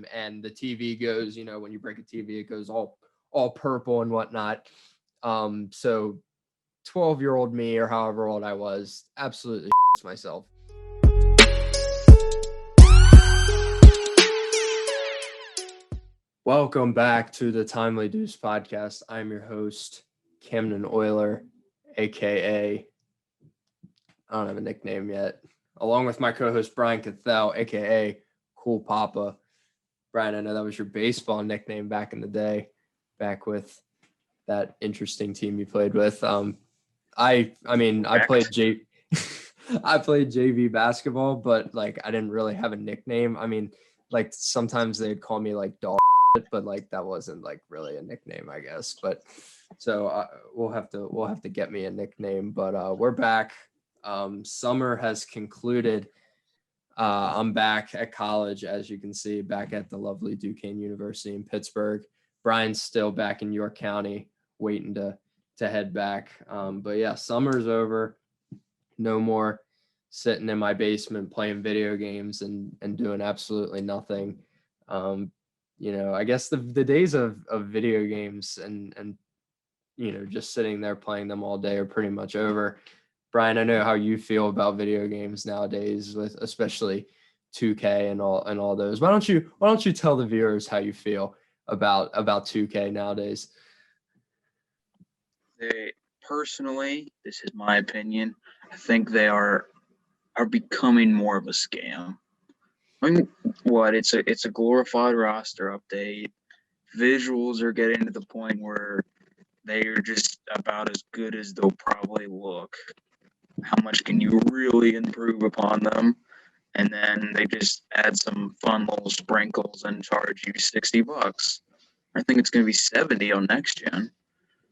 and the TV goes, when you break a TV, it goes all purple and whatnot. So 12-year-old me, or however old I was, absolutely myself. Welcome back to the Timely Deuce podcast. I'm your host, Camden Euler, aka I don't have a nickname yet, along with my co-host Brian Cathell, aka Cool Papa. Brian, I know that was your baseball nickname back in the day, back with that interesting team you played with. I played I played JV basketball, but like I didn't really have a nickname. I mean, like sometimes they'd call me like dog, but like that wasn't like really a nickname, I guess. But so we'll have to get me a nickname. But we're back. Summer has concluded. I'm back at college, as you can see, back at the lovely Duquesne University in Pittsburgh. Brian's still back in York County, waiting to head back. But yeah, summer's over. No more sitting in my basement playing video games and doing absolutely nothing. I guess the days of video games and just sitting there playing them all day are pretty much over. Brian, I know how you feel about video games nowadays, with especially 2K and all those. Why don't you tell the viewers how you feel about 2K nowadays? Personally, this is my opinion. I think they are becoming more of a scam. I mean, it's a glorified roster update. Visuals are getting to the point where they are just about as good as they'll probably look. How much can you really improve upon them? And then they just add some fun little sprinkles and charge you $60. I think it's going to be 70 on next gen.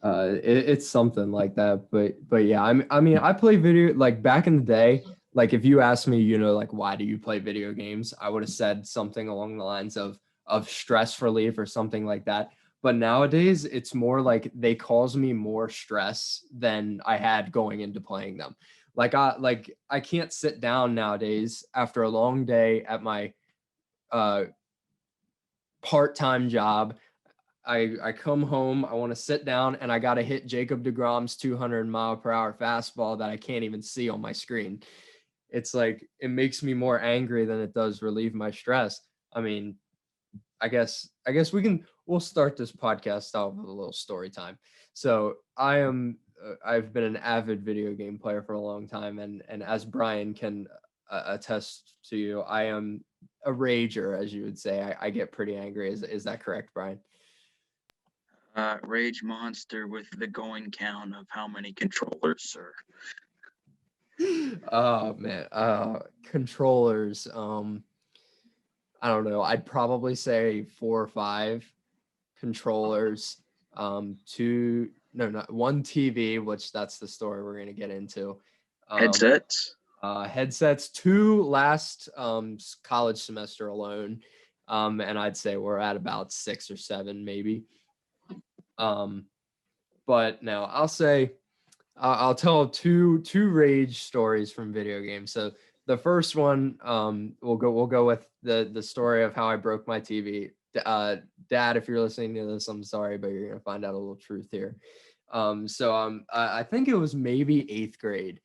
It's something like that, but yeah, I play video, like back in the day. Like if you asked me, like why do you play video games, I would have said something along the lines of stress relief or something like that. But nowadays, it's more like they cause me more stress than I had going into playing them. I can't sit down nowadays after a long day at my uh, part-time job. I come home, I want to sit down, and I got to hit Jacob deGrom's 200-mile-per-hour fastball that I can't even see on my screen. It's like it makes me more angry than it does relieve my stress. I mean, I guess we'll start this podcast out with a little story time. So I've been an avid video game player for a long time, and as Brian can attest to you, I am a rager, as you would say. I get pretty angry. Is that correct, Brian? Rage monster with the going count of how many controllers, sir. Oh man, controllers. I don't know. I'd probably say 4 or 5 controllers. Two, no, not one TV, which that's the story we're gonna get into. Headsets. Headsets. 2 last college semester alone, and I'd say we're at about 6 or 7 maybe. But now I'll tell two rage stories from video games. So the first one, we'll go with the story of how I broke my TV. Dad, if you're listening to this, I'm sorry, but you're gonna find out a little truth here. I think it was maybe 8th grade,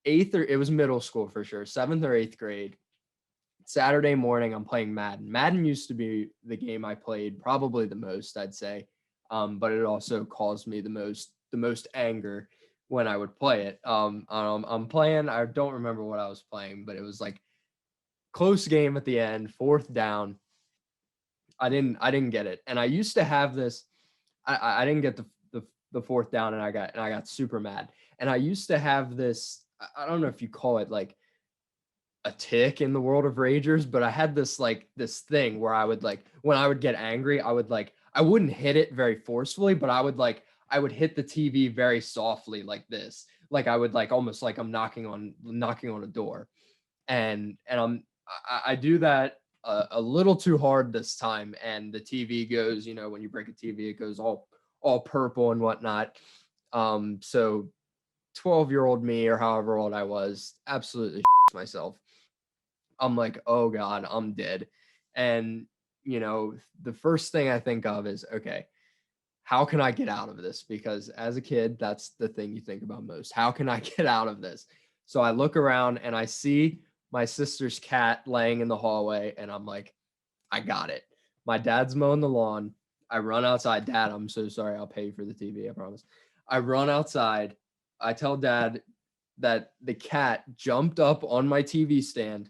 it was middle school for sure, 7th or 8th grade. Saturday morning, I'm playing Madden. Madden used to be the game I played probably the most, I'd say. But it also caused me the most anger when I would play it. I'm playing, I don't remember what I was playing, but it was like close game at the end, 4th down. I didn't get it. And I used to have this, I didn't get the 4th down, and I got super mad. And I used to have this, I don't know if you call it like a tick in the world of ragers, but I had this thing where I would like, when I would get angry, I wouldn't hit it very forcefully, but I would hit the TV very softly like this. Like I would like almost like I'm knocking on a door. And I do that a little too hard this time, and the TV goes, when you break a TV, it goes all purple and whatnot. So 12-year-old me, or however old I was, absolutely myself. I'm like, oh God, I'm dead. And the first thing I think of is, okay, how can I get out of this? Because as a kid, that's the thing you think about most. How can I get out of this? So I look around and I see my sister's cat laying in the hallway, and I'm like, I got it. My dad's mowing the lawn. I run outside. Dad, I'm so sorry. I'll pay you for the TV. I promise. I run outside. I tell Dad that the cat jumped up on my TV stand,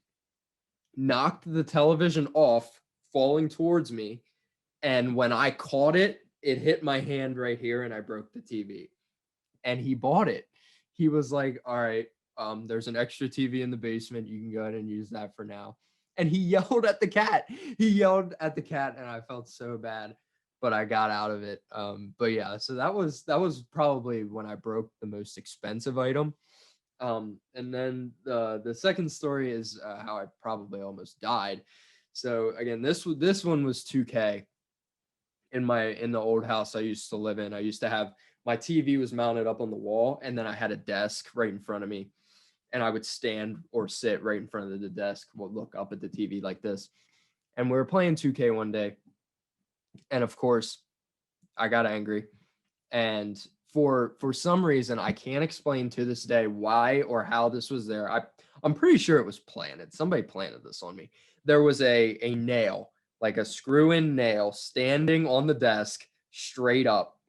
knocked the television off, falling towards me. And when I caught it, it hit my hand right here and I broke the TV. And he bought it. He was like, all right, there's an extra TV in the basement. You can go ahead and use that for now. And he yelled at the cat. He yelled at the cat, and I felt so bad, but I got out of it. But yeah, so that was probably when I broke the most expensive item. And then the second story is how I probably almost died. So again, this one was 2K in the old house I used to live in. I used to have my TV was mounted up on the wall, and then I had a desk right in front of me, and I would stand or sit right in front of the desk, look up at the TV like this. And we were playing 2K one day, and of course, I got angry, and for some reason I can't explain to this day why or how this was there. I'm pretty sure it was planted. Somebody planted this on me. There was a nail, like a screw-in nail, standing on the desk straight up.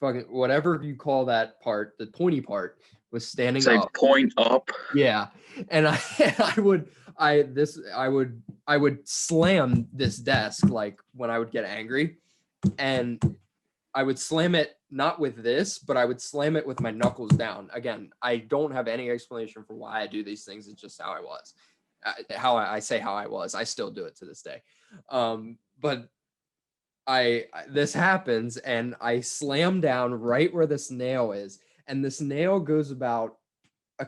Fucking whatever you call that part, the pointy part was standing Say up. point up. Yeah. And I would slam this desk like when I would get angry, and I would slam it not with this, but I would slam it with my knuckles down. Again, I don't have any explanation for why I do these things. It's just how I was. I say how I was. I still do it to this day. But this happens, and I slam down right where this nail is, and this nail goes about a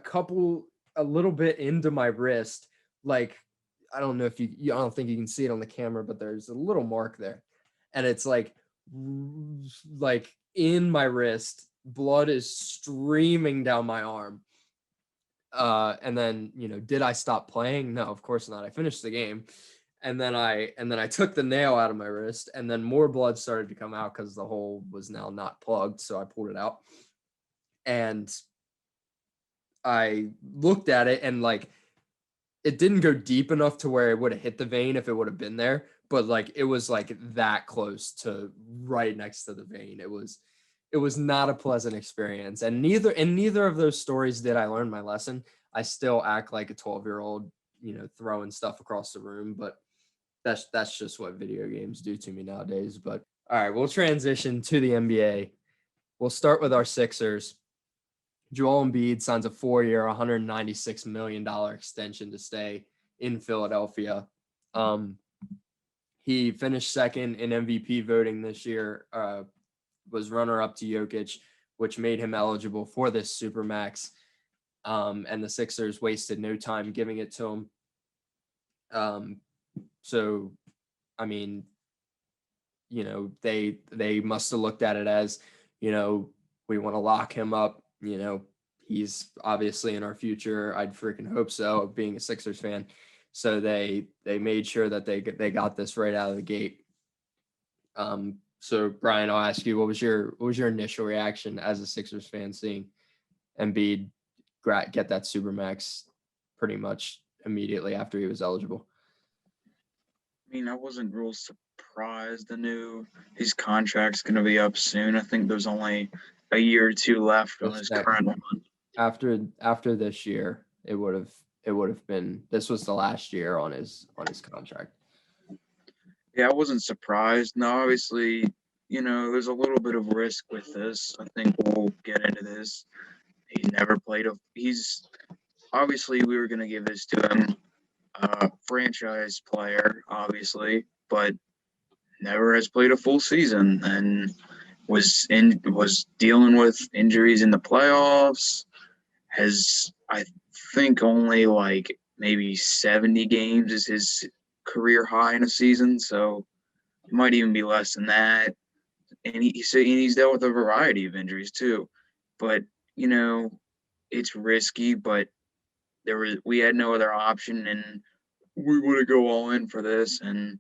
little bit into my wrist. Like, I don't know if I don't think you can see it on the camera, but there's a little mark there, and it's like in my wrist. Blood is streaming down my arm. And then, did I stop playing? No, of course not. I finished the game. And then I took the nail out of my wrist, and then more blood started to come out because the hole was now not plugged. So I pulled it out, and I looked at it, and like it didn't go deep enough to where it would have hit the vein if it would have been there, but like it was like that close to right next to the vein. It was not a pleasant experience, and neither of those stories did I learn my lesson. I still act like a 12-year-old, throwing stuff across the room, but that's just what video games do to me nowadays. But all right, we'll transition to the NBA. We'll start with our Sixers. Joel Embiid signs a 4-year, $196 million extension to stay in Philadelphia. He finished second in MVP voting this year, was runner-up to Jokic, which made him eligible for this Supermax. And the Sixers wasted no time giving it to him. So, I mean, they must have looked at it as, we want to lock him up. He's obviously in our future. I'd freaking hope so, being a Sixers fan. So they made sure that they got this right out of the gate. So Brian, I'll ask you, what was your initial reaction as a Sixers fan seeing Embiid get that Supermax pretty much immediately after he was eligible? I mean, I wasn't real surprised. I knew his contract's going to be up soon. I think there's only a year or two left on his current one. After this year, it would have been, this was the last year on his contract. Yeah, I wasn't surprised. No, obviously, there's a little bit of risk with this. I think we'll get into this. He's obviously, we were going to give this to him, franchise player, obviously, but never has played a full season and was dealing with injuries in the playoffs. Has, I think, only like maybe 70 games is his career high in a season, so it might even be less than that. And he's dealt with a variety of injuries too. But it's risky, but we had no other option, and we want to go all in for this. And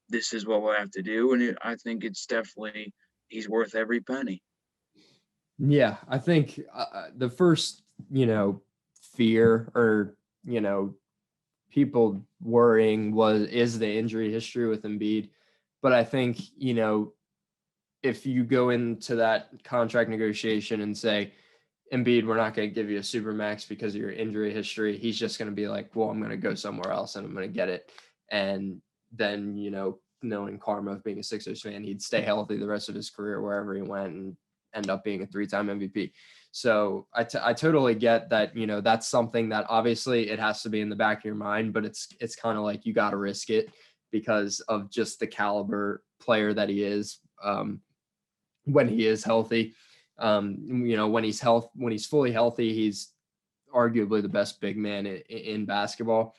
this is what we'll have to do, and I think it's definitely he's worth every penny. Yeah, I think the first, fear or, people worrying is the injury history with Embiid. But I think, if you go into that contract negotiation and say, Embiid, we're not going to give you a supermax because of your injury history, he's just going to be like, well, I'm going to go somewhere else and I'm going to get it. And then, knowing karma of being a Sixers fan, he'd stay healthy the rest of his career wherever he went and end up being a 3-time MVP. So I totally get that, that's something that obviously it has to be in the back of your mind, but it's kind of like you got to risk it because of just the caliber player that he is when he is healthy. When he's fully healthy, he's arguably the best big man in basketball.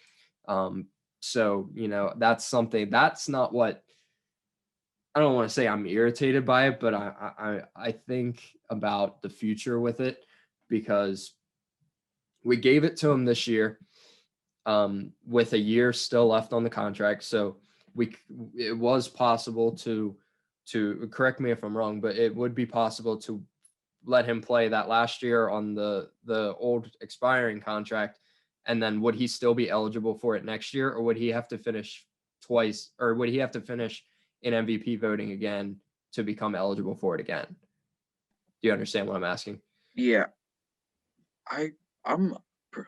So, that's something that's not what I don't want to say I'm irritated by it, but I think about the future with it because we gave it to him this year with a year still left on the contract. So it was possible to correct me if I'm wrong, but it would be possible to let him play that last year on the old expiring contract, and then would he still be eligible for it next year, or would he have to finish twice, or would he have to finish in MVP voting again to become eligible for it again? Do you understand what I'm asking? Yeah, I I'm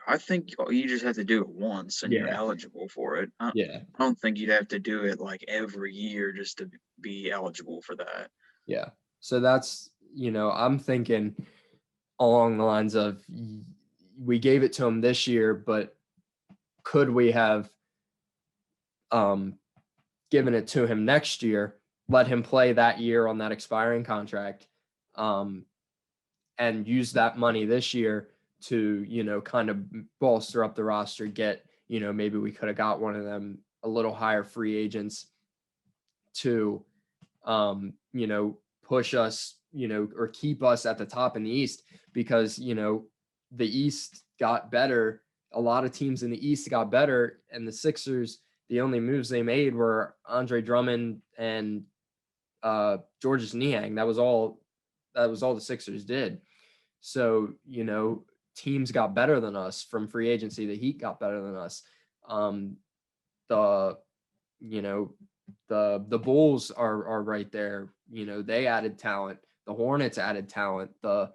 I think you just have to do it once and you're Yeah. eligible for it. Yeah. I don't think you'd have to do it like every year just to be eligible for that. Yeah. So that's, I'm thinking along the lines of we gave it to him this year, but could we have um, given it to him next year, let him play that year on that expiring contract, um, and use that money this year to, kind of bolster up the roster, get, maybe we could have got one of them a little higher free agents to, push us, or keep us at the top in the East because, the East got better. A lot of teams in the East got better, and the Sixers, the only moves they made were Andre Drummond and Georges Niang. That was all. That was all the Sixers did. So teams got better than us from free agency. The Heat got better than us. The you know the Bulls are right there. They added talent. The Hornets added talent. The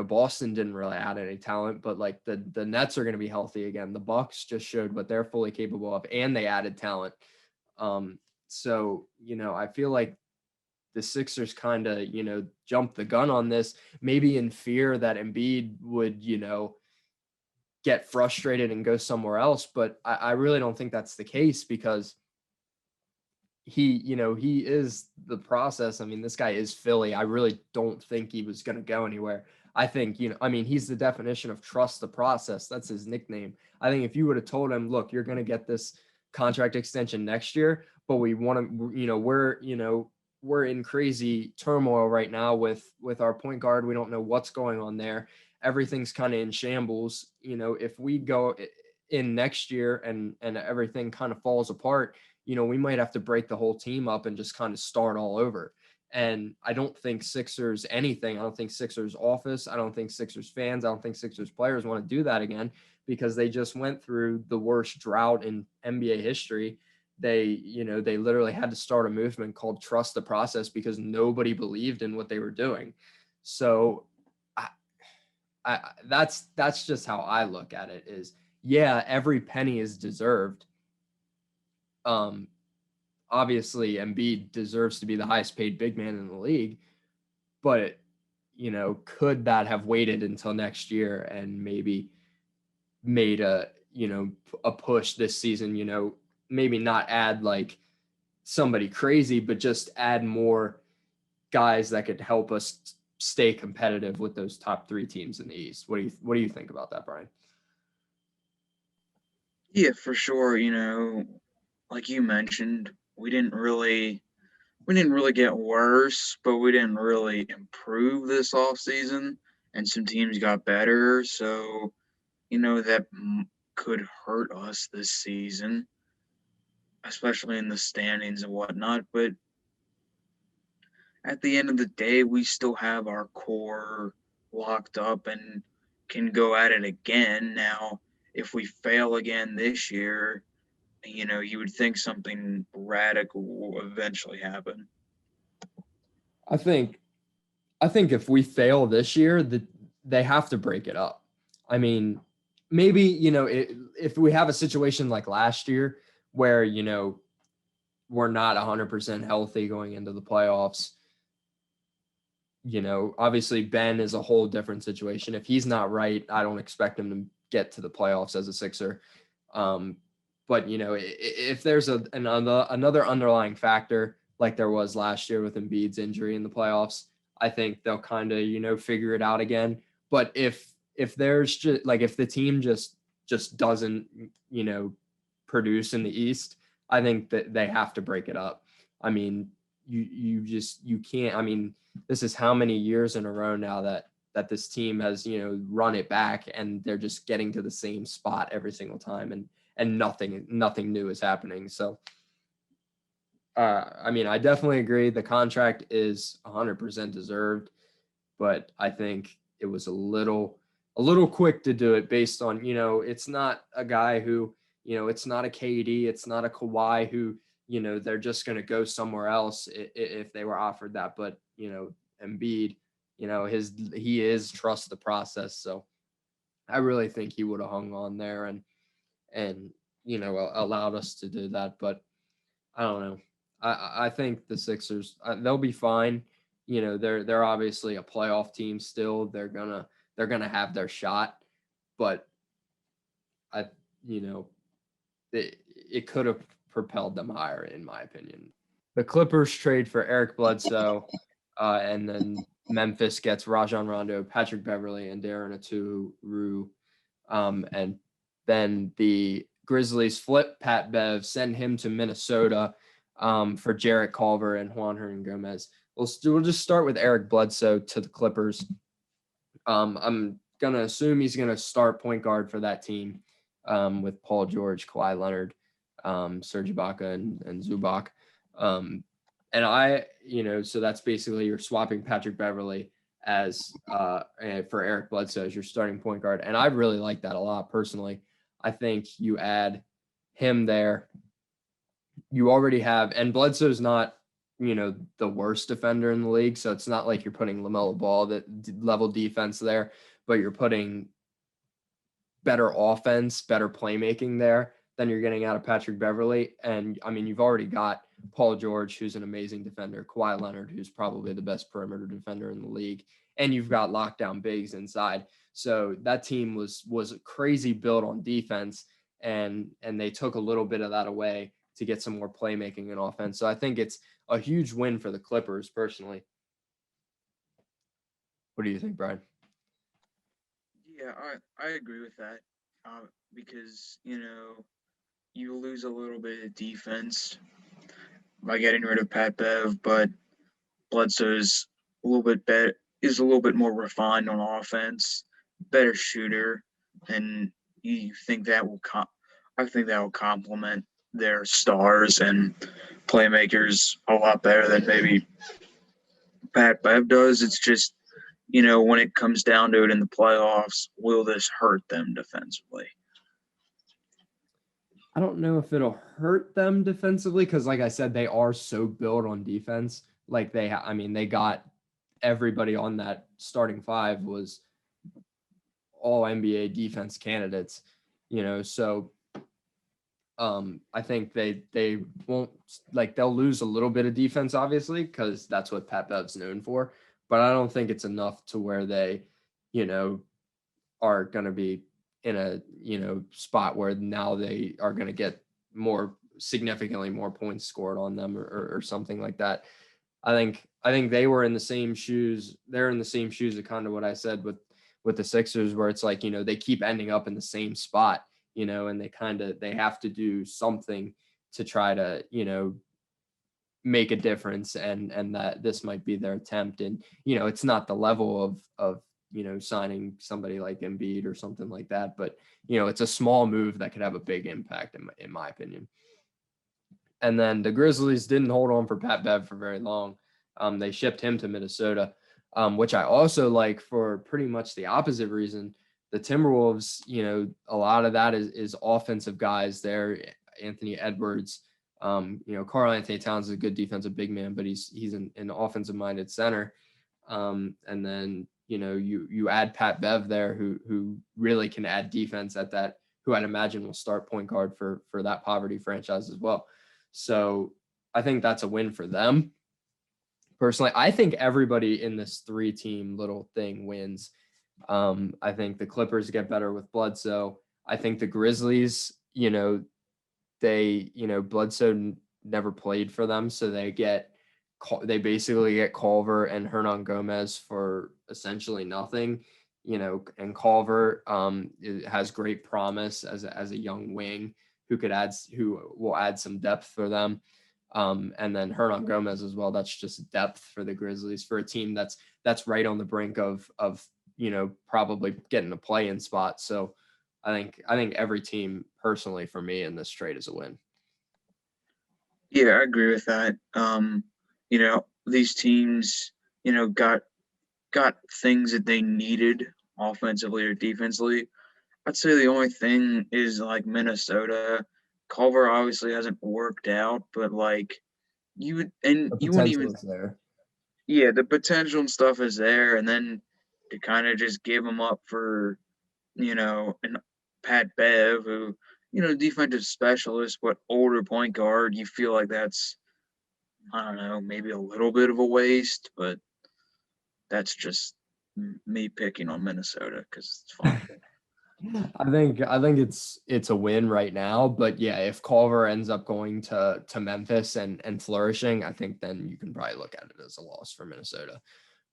Boston didn't really add any talent, but like the Nets are going to be healthy again. The Bucks just showed what they're fully capable of, and they added talent. So I feel like the Sixers kind of jumped the gun on this, maybe in fear that Embiid would get frustrated and go somewhere else. But I really don't think that's the case because he is the process. I mean, this guy is Philly. I really don't think he was going to go anywhere. I think, he's the definition of trust the process. That's his nickname. I think if you would have told him, look, you're going to get this contract extension next year, but we want to, we're in crazy turmoil right now with our point guard. We don't know what's going on there. Everything's kind of in shambles. If we go in next year and everything kind of falls apart, we might have to break the whole team up and just kind of start all over. And I don't think Sixers anything. I don't think Sixers office. I don't think Sixers fans. I don't think Sixers players want to do that again because they just went through the worst drought in NBA history. They literally had to start a movement called Trust the Process because nobody believed in what they were doing. So that's just how I look at it is, yeah, every penny is deserved. Obviously Embiid deserves to be the highest paid big man in the league, but could that have waited until next year and maybe made a push this season, maybe not add like somebody crazy, but just add more guys that could help us stay competitive with those top 3 teams in the East. What do you think about that, Brian? Yeah, for sure. Like you mentioned, we didn't really get worse, but we didn't really improve this off season, and some teams got better. So that could hurt us this season. especially in the standings and whatnot. But at the end of the day, we still have our core locked up and can go at it again. Now, if we fail again this year, you would think something radical will eventually happen. I think if we fail this year, that they have to break it up. I mean, maybe, if we have a situation like last year where, we're not 100% healthy going into the playoffs, obviously Ben is a whole different situation. If he's not right, I don't expect him to get to the playoffs as a Sixer. But, if there's another underlying factor like there was last year with Embiid's injury in the playoffs, I think they'll kind of, figure it out again. But if there's just like if the team just doesn't, produce in the East, I think that they have to break it up. I mean, you can't. I mean, this is how many years in a row now that this team has, run it back and they're just getting to the same spot every single time, and nothing new is happening. So I mean, I definitely agree the contract is 100% deserved, but I think it was a little quick to do it based on, it's not a guy who, it's not a KD, it's not a Kawhi who, they're just going to go somewhere else if they were offered that. But, Embiid, he is trust the process. So I really think he would have hung on there and, allowed us to do that. But I don't know. I think the Sixers, they'll be fine. They're obviously a playoff team still. They're gonna have their shot, but I, it could have propelled them higher, in my opinion. The Clippers trade for Eric Bledsoe, and then Memphis gets Rajon Rondo, Patrick Beverley, and Darren Aturu. And then the Grizzlies flip Pat Bev, send him to Minnesota for Jarrett Culver and Juan Hernangomez. We'll just start with Eric Bledsoe to the Clippers. I'm going to assume he's going to start point guard for that team with Paul George, Kawhi Leonard, Serge Ibaka, and Zubac. So that's basically you're swapping Patrick Beverley as for Eric Bledsoe as your starting point guard. And I really like that a lot personally. I think you add him there. You already have, and Bledsoe's not, the worst defender in the league. So it's not like you're putting LaMelo Ball that level defense there, but you're putting better offense, better playmaking there than you're getting out of Patrick Beverley. And I mean, you've already got Paul George, who's an amazing defender, Kawhi Leonard, who's probably the best perimeter defender in the league, and you've got lockdown bigs inside. So that team was crazy built on defense, and they took a little bit of that away to get some more playmaking and offense. So I think it's a huge win for the Clippers personally. What do you think, Brian? Yeah, I agree with that because, you lose a little bit of defense by getting rid of Pat Bev, but Bledsoe's a little bit better, is a little bit more refined on offense, better shooter, and you think that will I think that will complement their stars and playmakers a lot better than maybe Pat Bev does. It's just, when it comes down to it in the playoffs, will this hurt them defensively? I don't know if it'll hurt them defensively because, like I said, they are so built on defense. Like they got everybody on that starting five was all NBA defense candidates, so I think they won't, like, they'll lose a little bit of defense, obviously, because that's what Pat Bev's known for. But I don't think it's enough to where they, are going to be in a, spot where now they are going to get significantly more points scored on them or something like that. I think they were in the same shoes. They're in the same shoes of kind of what I said with the Sixers, where it's like, they keep ending up in the same spot, and they have to do something to try to, make a difference, and that this might be their attempt. And, it's not the level of, signing somebody like Embiid or something like that, but, it's a small move that could have a big impact in my opinion. And then the Grizzlies didn't hold on for Pat Bev for very long. They shipped him to Minnesota, which I also like for pretty much the opposite reason. The Timberwolves, a lot of that is offensive guys there. Anthony Edwards, Karl Anthony Towns is a good defensive big man, but he's an offensive minded center. And then, you add Pat Bev there who really can add defense at that, who I'd imagine will start point guard for that poverty franchise as well. So I think that's a win for them. Personally, I think everybody in this 3-team little thing wins. I think the Clippers get better with Bledsoe. I think the Grizzlies, Bledsoe never played for them, so they basically get Culver and Hernan Gomez for essentially nothing, and Culver has great promise as a young wing who will add some depth for them. And then Hernan Gomez as well. That's just depth for the Grizzlies for a team that's right on the brink of probably getting a play-in spot. So I think every team personally for me in this trade is a win. Yeah, I agree with that. These teams, got things that they needed offensively or defensively. I'd say the only thing is like Minnesota. Culver obviously hasn't worked out, but you wouldn't even there. Yeah, the potential and stuff is there, and then to kind of just give them up for an Pat Bev, who defensive specialist but older point guard, you feel like that's, I don't know, maybe a little bit of a waste, but that's just me picking on Minnesota because it's fun. I think it's a win right now, but yeah, if Culver ends up going to Memphis and flourishing, I think then you can probably look at it as a loss for Minnesota.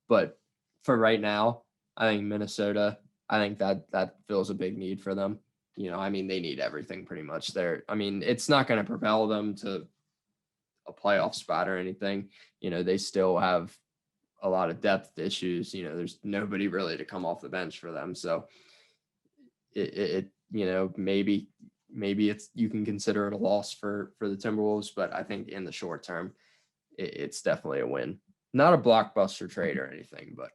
But for right now, I think Minnesota, I think that fills a big need for them. They need everything pretty much there. It's not going to propel them to a playoff spot or anything. They still have a lot of depth issues. There's nobody really to come off the bench for them. So maybe it's, you can consider it a loss for the Timberwolves, but I think in the short term, it's definitely a win. Not a blockbuster trade or anything, but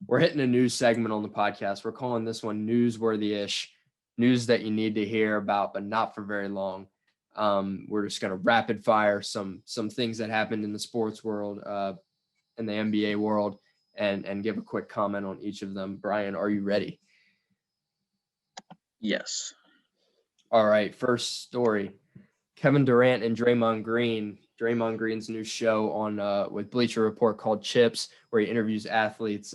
we're hitting a news segment on the podcast. We're calling this one Newsworthy-ish, news that you need to hear about, but not for very long. We're just going to rapid fire some things that happened in the sports world, in the NBA world, and give a quick comment on each of them. Brian, are you ready? Yes. All right. First story: Kevin Durant and Draymond Green's new show on with Bleacher Report called Chips, where he interviews athletes,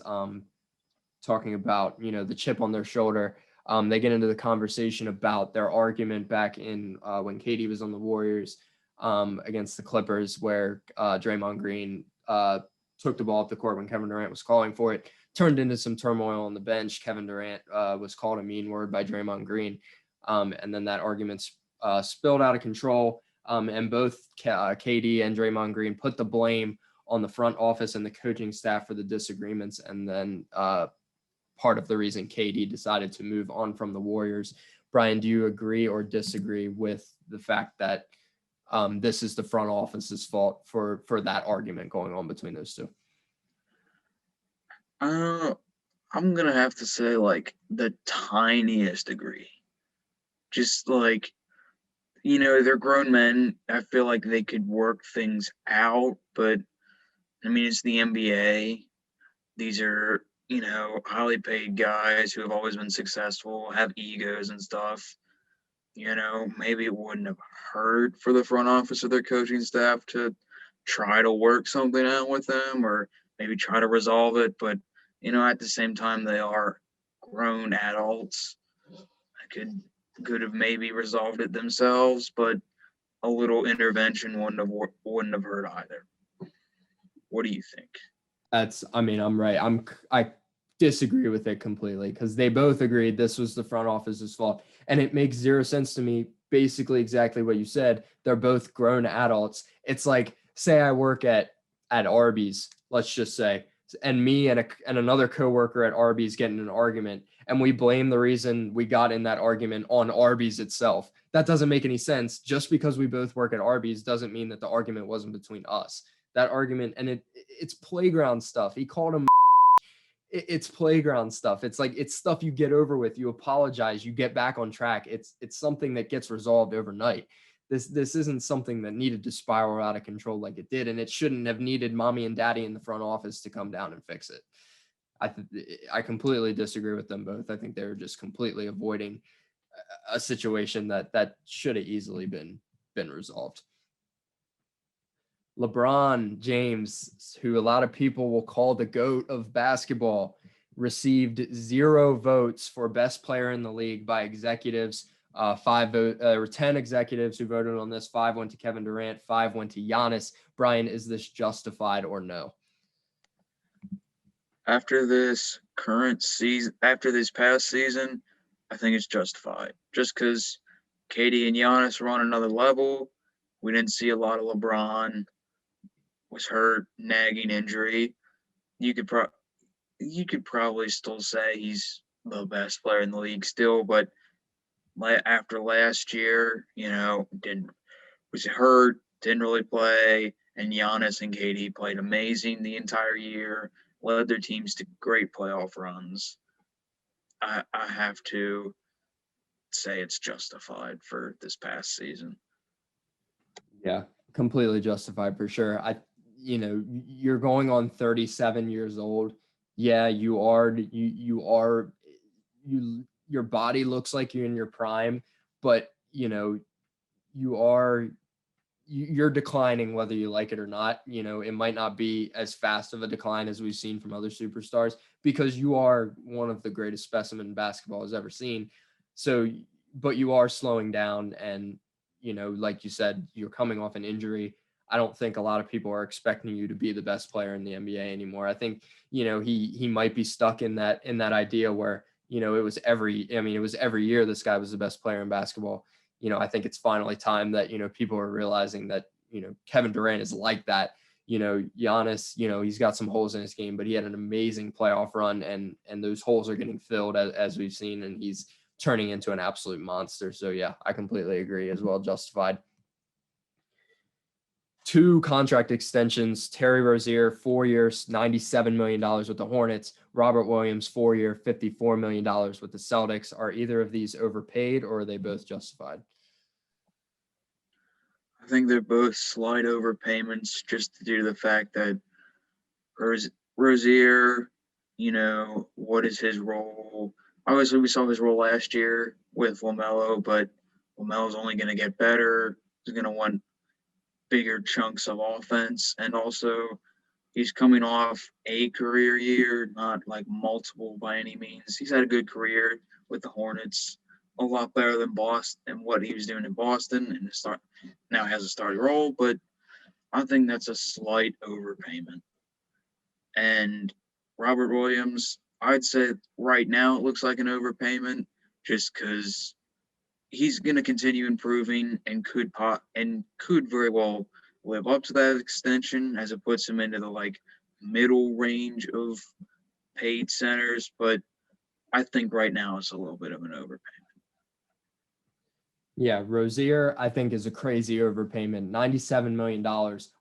talking about the chip on their shoulder. They get into the conversation about their argument back in when KD was on the Warriors against the Clippers, where Draymond Green took the ball up the court when Kevin Durant was calling for it, turned into some turmoil on the bench. Kevin Durant was called a mean word by Draymond Green, and then that argument spilled out of control. And both KD and Draymond Green put the blame on the front office and the coaching staff for the disagreements, and then part of the reason KD decided to move on from the Warriors. Brian, do you agree or disagree with the fact that this is the front office's fault for that argument going on between those two? I'm gonna have to say the tiniest degree. Just they're grown men. I feel like they could work things out, but it's the NBA. These are highly paid guys who have always been successful, have egos and stuff. Maybe it wouldn't have hurt for the front office or their coaching staff to try to work something out with them, or maybe try to resolve it. But, at the same time, they are grown adults. I could have maybe resolved it themselves, but a little intervention wouldn't have hurt either. What do you think? I'm right. I disagree with it completely, because they both agreed this was the front office's fault. And it makes zero sense to me, basically exactly what you said. They're both grown adults. It's like, say I work at Arby's, let's just say, and me and another coworker at Arby's get in an argument, and we blame the reason we got in that argument on Arby's itself. that doesn't make any sense. Just because we both work at Arby's doesn't mean that the argument wasn't between us. That argument, and it's playground stuff. He called him. It's playground stuff. It's like, it's stuff you get over with. You apologize, you get back on track. It's something that gets resolved overnight. This isn't something that needed to spiral out of control like it did, and it shouldn't have needed mommy and daddy in the front office to come down and fix it. I completely disagree with them both. I think they were just completely avoiding a situation that should have easily been resolved. LeBron James, who a lot of people will call the GOAT of basketball, received 0 votes for best player in the league by executives. 10 executives who voted on this. 5 went to Kevin Durant, 5 went to Giannis. Brian, is this justified or no? After this current season, after this past season, I think it's justified. Just because KD and Giannis were on another level. We didn't see a lot of LeBron. Was hurt, nagging injury. You could probably still say he's the best player in the league still, but after last year, was hurt, didn't really play, and Giannis and KD played amazing the entire year, led their teams to great playoff runs. I have to say it's justified for this past season. Yeah, completely justified for sure. You're going on 37 years old. Yeah, your body looks like you're in your prime, but you're declining whether you like it or not. It might not be as fast of a decline as we've seen from other superstars because you are one of the greatest specimen basketball has ever seen. So, but you are slowing down, and like you said, you're coming off an injury. I don't think a lot of people are expecting you to be the best player in the NBA anymore. I think, he might be stuck in that idea where, it was every year this guy was the best player in basketball. I think it's finally time that, people are realizing that, Kevin Durant is like that. Giannis, he's got some holes in his game, but he had an amazing playoff run, and those holes are getting filled as we've seen, and he's turning into an absolute monster. So yeah, I completely agree as well. Justified. 2 contract extensions. Terry Rozier, 4 years, $97 million with the Hornets. Robert Williams, 4-year, $54 million with the Celtics. Are either of these overpaid, or are they both justified? I think they're both slight overpayments just due to the fact that Rozier, what is his role? Obviously, we saw his role last year with LaMelo, but LaMelo's only going to get better. He's going to want bigger chunks of offense, and also he's coming off a career year, not like multiple by any means. He's had a good career with the Hornets, a lot better than Boston and what he was doing in Boston, and now has a starting role, but I think that's a slight overpayment. And Robert Williams, I'd say right now it looks like an overpayment just because he's going to continue improving and could very well live up to that extension as it puts him into the middle range of paid centers. But I think right now it's a little bit of an overpayment. Yeah, Rozier, I think, is a crazy overpayment. $97 million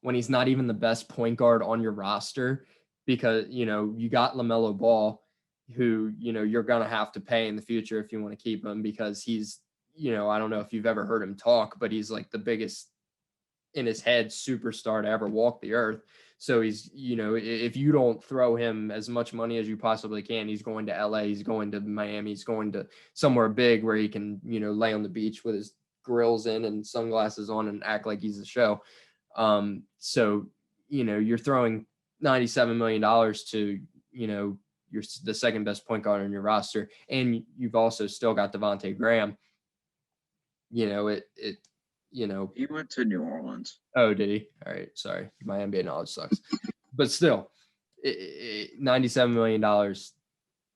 when he's not even the best point guard on your roster, because, you got LaMelo Ball, who, you're going to have to pay in the future if you want to keep him, because he's, I don't know if you've ever heard him talk, but he's like the biggest in his head superstar to ever walk the earth. So he's, if you don't throw him as much money as you possibly can, he's going to LA, he's going to Miami, he's going to somewhere big where he can, lay on the beach with his grills in and sunglasses on and act like he's a show. So, you're throwing $97 million to, you're the second best point guard on your roster. And you've also still got Devontae Graham. He went to New Orleans. Oh, did he? All right. Sorry. My NBA knowledge sucks. But still, $97 million,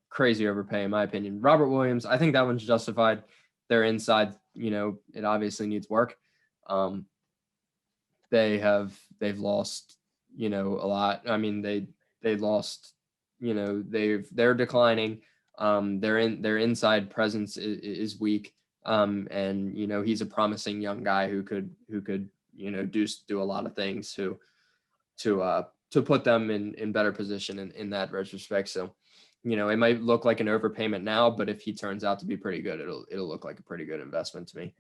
crazy overpay, in my opinion. Robert Williams, I think that one's justified. They're inside, it obviously needs work. They've lost, a lot. I mean, they lost, they're declining. Their inside presence is weak. And he's a promising young guy who could do a lot of things to put them in better position in that retrospect. So it might look like an overpayment now, but if he turns out to be pretty good, it'll look like a pretty good investment to me.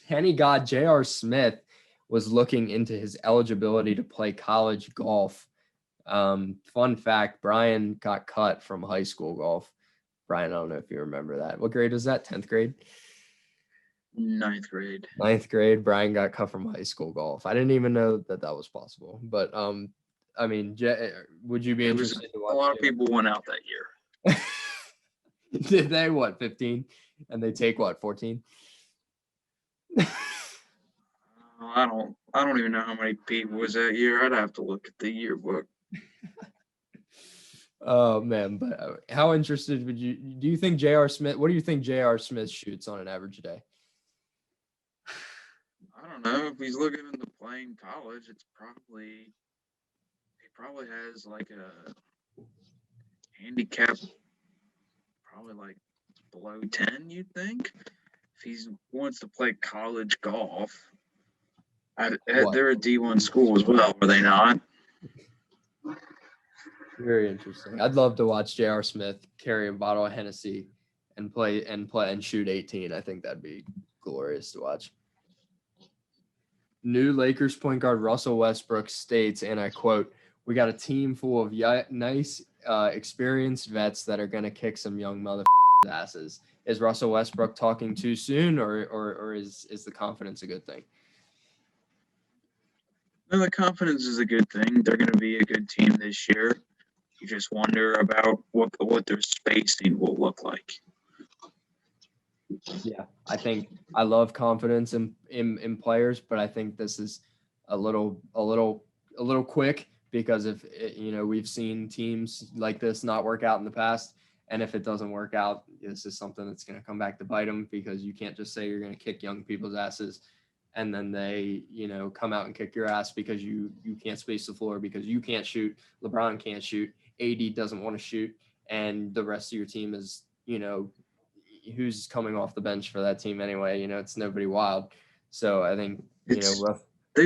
Henny God J.R. Smith was looking into his eligibility to play college golf. Fun fact, Brian got cut from high school golf. Brian, I don't know if you remember that. What grade was that? 10th grade? Ninth grade. 9th grade, Brian got cut from high school golf. I didn't even know that was possible. But I mean, would you be interested to watch? A lot of people went out that year. Did they? What, 15? And they take what, 14? I don't even know how many people was that year. I'd have to look at the yearbook. Oh man, but how interested do you think J.R. Smith? What do you think J.R. Smith shoots on an average day? I don't know. If he's looking into playing college, he probably has like a handicap, probably like below 10. You'd think if he wants to play college golf. They're a D1 school as well, are they not? Very interesting. I'd love to watch J.R. Smith carry a bottle of Hennessy and play and shoot 18. I think that'd be glorious to watch. New Lakers point guard Russell Westbrook states, and I quote, "We got a team full of nice, experienced vets that are going to kick some young motherfuckers' asses." Is Russell Westbrook talking too soon, or is the confidence a good thing? No, the confidence is a good thing. They're going to be a good team this year. You just wonder about what their spacing will look like. Yeah, I love confidence in players, but I think this is a little quick, because if we've seen teams like this not work out in the past, and if it doesn't work out, this is something that's going to come back to bite them, because you can't just say you're going to kick young people's asses and then they come out and kick your ass because you can't space the floor, because you can't shoot, LeBron can't shoot, AD doesn't want to shoot, and the rest of your team is who's coming off the bench for that team anyway. It's nobody wild. So I think they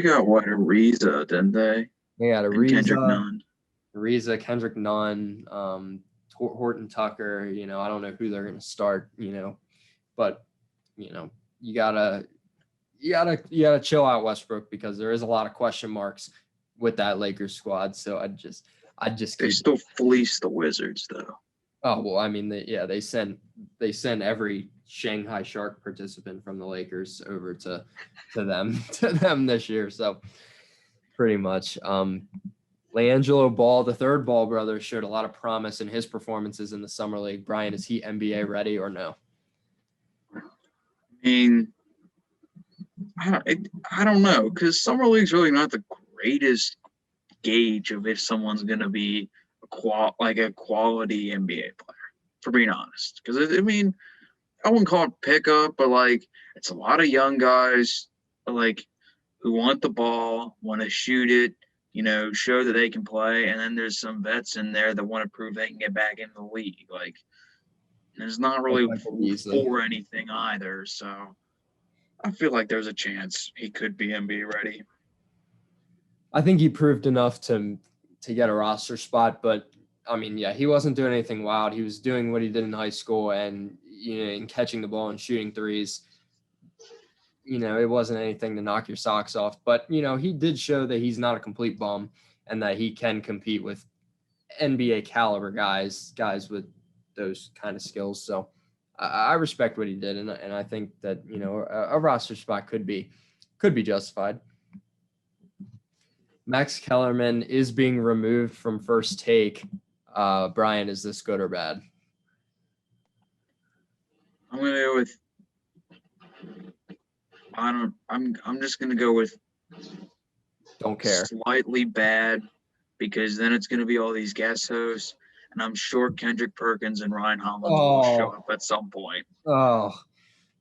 got Ariza, didn't they? They got Ariza, Kendrick Nunn, Horton Tucker. I don't know who they're going to start. But you gotta chill out, Westbrook, because there is a lot of question marks with that Lakers squad. So I'd just they still fleece the Wizards though. Oh well, I mean, they sent every Shanghai Shark participant from the Lakers over to them this year. So pretty much, LiAngelo Ball, the third Ball brother, showed a lot of promise in his performances in the summer league. Brian, is he NBA ready or no? I mean, I don't know, because summer league's really not the greatest gauge of if someone's going to be a quality NBA player, for being honest. Because I mean, I wouldn't call it pickup, but it's a lot of young guys who want the ball, want to shoot it, show that they can play, and then there's some vets in there that want to prove they can get back into the league. There's not really for anything either, so I feel like there's a chance he could be NBA ready. I think he proved enough to get a roster spot, but I mean, yeah, he wasn't doing anything wild. He was doing what he did in high school, and in catching the ball and shooting threes. It wasn't anything to knock your socks off, but he did show that he's not a complete bum and that he can compete with NBA caliber guys with those kind of skills. So I respect what he did, and I think that a roster spot could be justified. Max Kellerman is being removed from First Take. Brian, is this good or bad? I'm gonna go with. I'm just gonna go with. Don't care. Slightly bad, because then it's gonna be all these guest hosts, and I'm sure Kendrick Perkins and Ryan Hollins will show up at some point. Oh,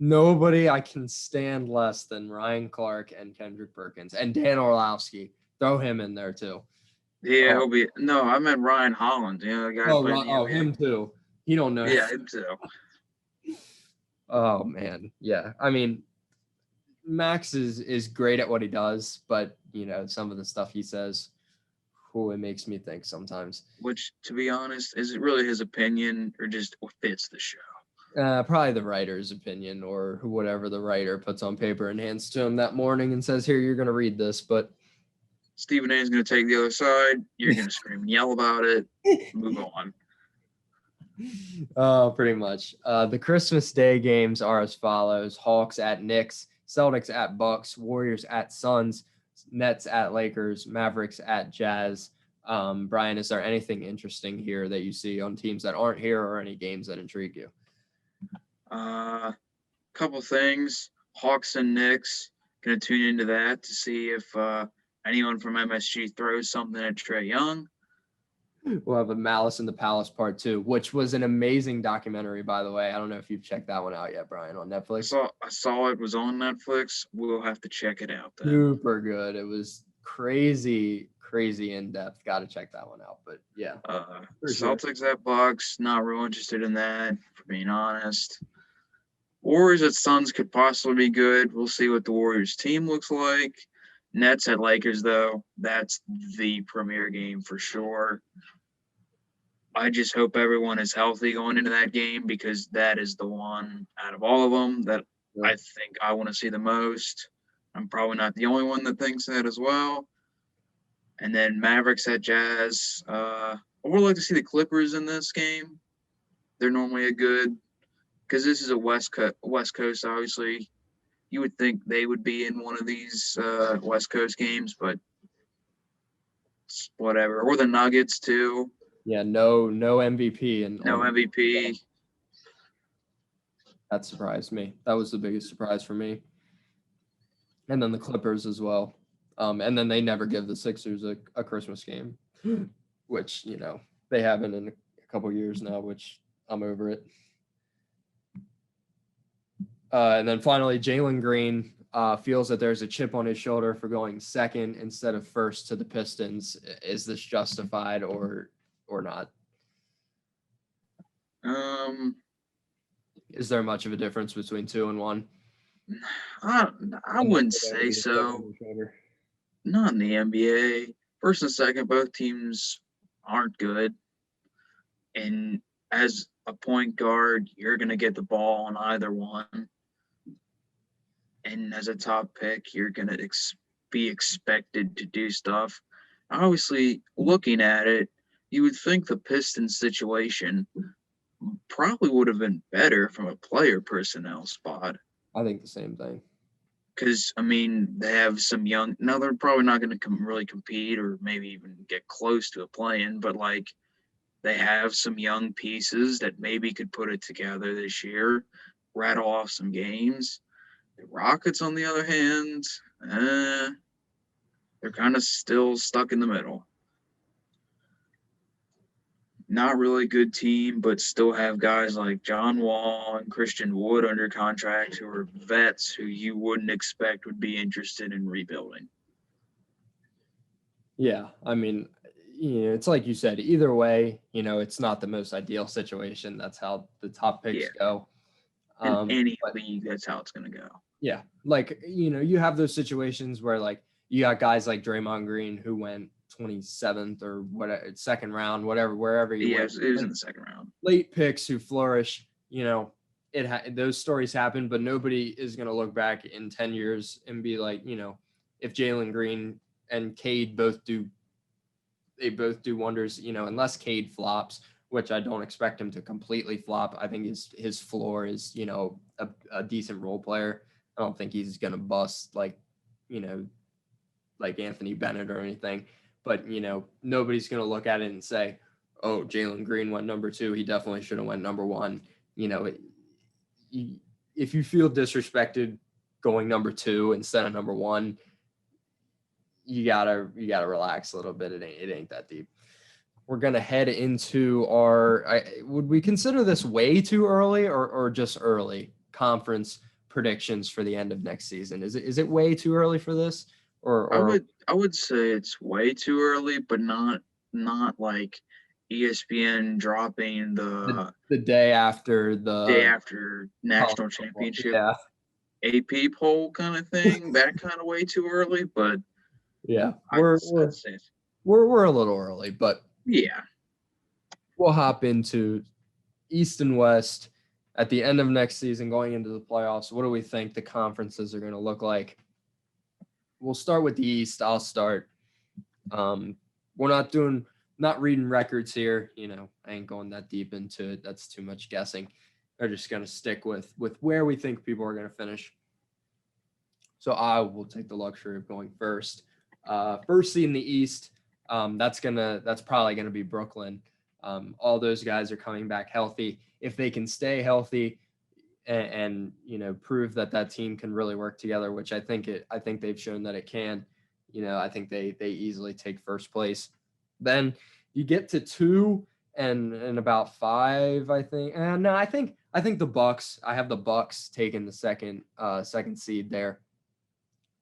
nobody I can stand less than Ryan Clark and Kendrick Perkins and Dan Orlovsky. Throw him in there too. Yeah, he'll be. No, I meant Ryan Hollins. The guy. Him too. He don't know. Yeah, him too. Oh man, yeah. I mean, Max is great at what he does, but some of the stuff he says, it makes me think sometimes. Which, to be honest, is it really his opinion or just fits the show? Probably the writer's opinion, or whatever the writer puts on paper and hands to him that morning and says, "Here, you're going to read this." But Stephen A is going to take the other side. You're going to scream and yell about it. Move on. Pretty much. The Christmas Day games are as follows: Hawks at Knicks, Celtics at Bucks, Warriors at Suns, Nets at Lakers, Mavericks at Jazz. Brian, is there anything interesting here that you see on teams that aren't here, or any games that intrigue you? Couple things. Hawks and Knicks. Gonna tune into that to see if anyone from MSG throws something at Trae Young. We'll have a Malice in the Palace Part 2, which was an amazing documentary, by the way. I don't know if you've checked that one out yet, Brian, on Netflix. I saw it was on Netflix. We'll have to check it out then. Super good. It was crazy in depth. Got to check that one out. But yeah. Celtics at Bucks. Not real interested in that, for being honest. Warriors at Suns could possibly be good. We'll see what the Warriors team looks like. Nets at Lakers, though, that's the premier game for sure. I just hope everyone is healthy going into that game, because that is the one out of all of them that I think I want to see the most. I'm probably not the only one that thinks that as well. And then Mavericks at Jazz. I would like to see the Clippers in this game. They're normally a good, because this is a West Coast, obviously. You would think they would be in one of these West Coast games, but whatever. Or the Nuggets too. Yeah, no MVP and no MVP. That surprised me. That was the biggest surprise for me. And then the Clippers as well. And then they never give the Sixers a Christmas game, which they haven't in a couple years now, which I'm over it. And then finally, Jalen Green feels that there's a chip on his shoulder for going second instead of first to the Pistons. Is this justified or not? Is there much of a difference between 2 and 1? I wouldn't say so. Not in the NBA. First and second, both teams aren't good. And as a point guard, you're going to get the ball on either one. And as a top pick, you're going to be expected to do stuff. Obviously, looking at it, you would think the Pistons situation probably would have been better from a player personnel spot. I think the same thing. Because, they have some young – now, they're probably not going to really compete or maybe even get close to a play-in, but, they have some young pieces that maybe could put it together this year, rattle off some games. The Rockets, on the other hand, they're kind of still stuck in the middle. Not really a good team, but still have guys like John Wall and Christian Wood under contract, who are vets who you wouldn't expect would be interested in rebuilding. Yeah, it's like you said, either way, it's not the most ideal situation. That's how the top picks go. In any league, that's how it's going to go. Yeah. You have those situations where you got guys like Draymond Green who went 27th or whatever, second round, whatever, wherever he went. It was in the second round. Late picks who flourish, those stories happen, but nobody is going to look back in 10 years and be like, if Jalen Green and Cade both do wonders, unless Cade flops, which I don't expect him to completely flop. I think his floor is, a decent role player. I don't think he's going to bust like Anthony Bennett or anything. But, nobody's going to look at it and say, oh, Jalen Green went number 2. He definitely should have went number 1. If you feel disrespected going number 2 instead of number 1, you gotta relax a little bit. It ain't that deep. We're going to head into would we consider this way too early or just early conference predictions for the end of next season? Is it way too early for this? Or I would say it's way too early, but not like ESPN dropping the The day after day the after college national football. championship Yeah. AP poll kind of thing. That kind of way too early, but Yeah. I'd, We're I'd we're say it's, we're a little early, but yeah. we'll hop into East and West at the end of next season, going into the playoffs. What do we think the conferences are going to look like? We'll start with the East. I'll start. We're not reading records here. I ain't going that deep into it. That's too much guessing. We're just going to stick with where we think people are going to finish. So I will take the luxury of going first. First seed in the East. That's probably gonna be Brooklyn. All those guys are coming back healthy. If they can stay healthy and prove that team can really work together, which I think they've shown that it can. I think they easily take first place. Then you get to 2 and about 5, I think. And no, I think the Bucks. I have the Bucks taking the second seed there.